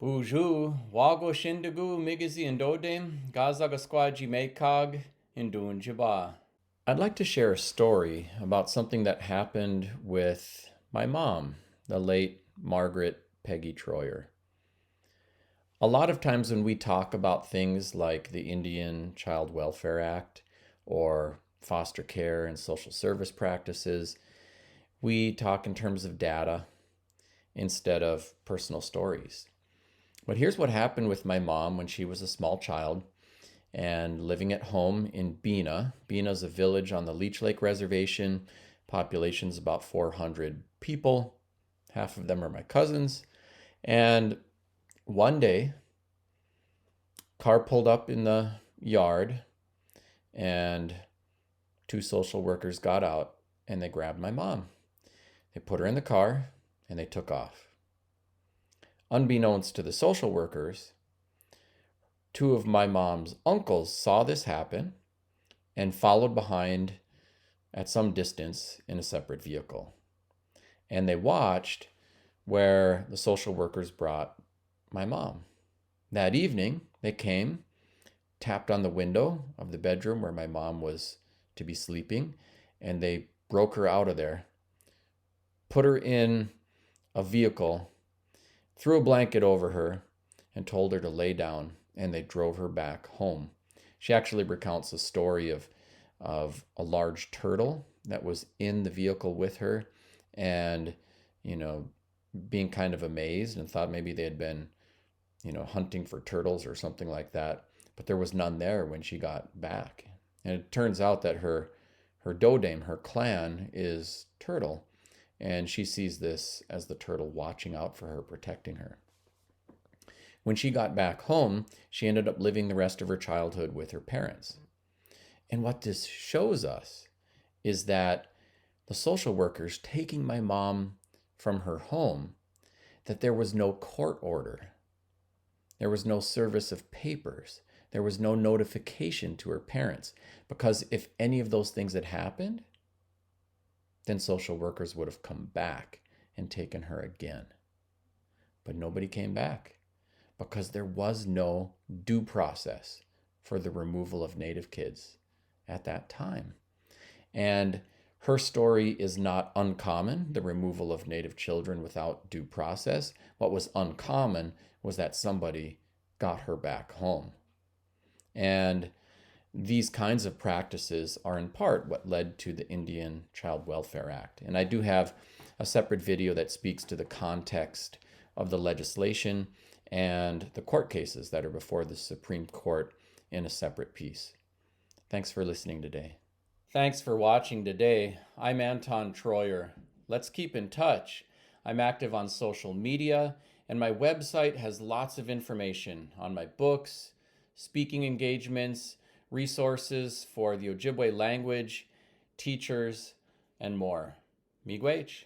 Buju, wago shindagu migizi indodem, gazaga squaji mekag, indun jaba. I'd like to share a story about something that happened with my mom, the late Margaret Peggy Treuer. A lot of times when we talk about things like the Indian Child Welfare Act or foster care and social service practices, we talk in terms of data instead of personal stories. But here's what happened with my mom when she was a small child and living at home in Bena. Bena is a village on the Leech Lake Reservation. Population's about 400 people. Half of them are my cousins. And one day, car pulled up in the yard and two social workers got out and they grabbed my mom. They put her in the car and they took off. Unbeknownst to the social workers, two of my mom's uncles saw this happen and followed behind at some distance in a separate vehicle. And they watched where the social workers brought my mom. That evening, they came, tapped on the window of the bedroom where my mom was to be sleeping, and they broke her out of there, put her in a vehicle, threw a blanket over her, and told her to lay down, and they drove her back home. She actually recounts a story of a large turtle that was in the vehicle with her and, being kind of amazed and thought maybe they had been, hunting for turtles or something like that. But there was none there when she got back. And it turns out that her dodame, her clan, is turtle. And she sees this as the turtle watching out for her, protecting her. When she got back home, she ended up living the rest of her childhood with her parents. And what this shows us is that the social workers taking my mom from her home, that there was no court order. There was no service of papers. There was no notification to her parents. Because if any of those things had happened, then social workers would have come back and taken her again. But nobody came back because there was no due process for the removal of Native kids at that time. And her story is not uncommon, the removal of Native children without due process. What was uncommon was that somebody got her back home. And these kinds of practices are in part what led to the Indian Child Welfare Act. And I do have a separate video that speaks to the context of the legislation and the court cases that are before the Supreme Court in a separate piece. Thanks for listening today. Thanks for watching today. I'm Anton Treuer. Let's keep in touch. I'm active on social media, and my website has lots of information on my books, speaking engagements, resources for the Ojibwe language, teachers, and more. Miigwech.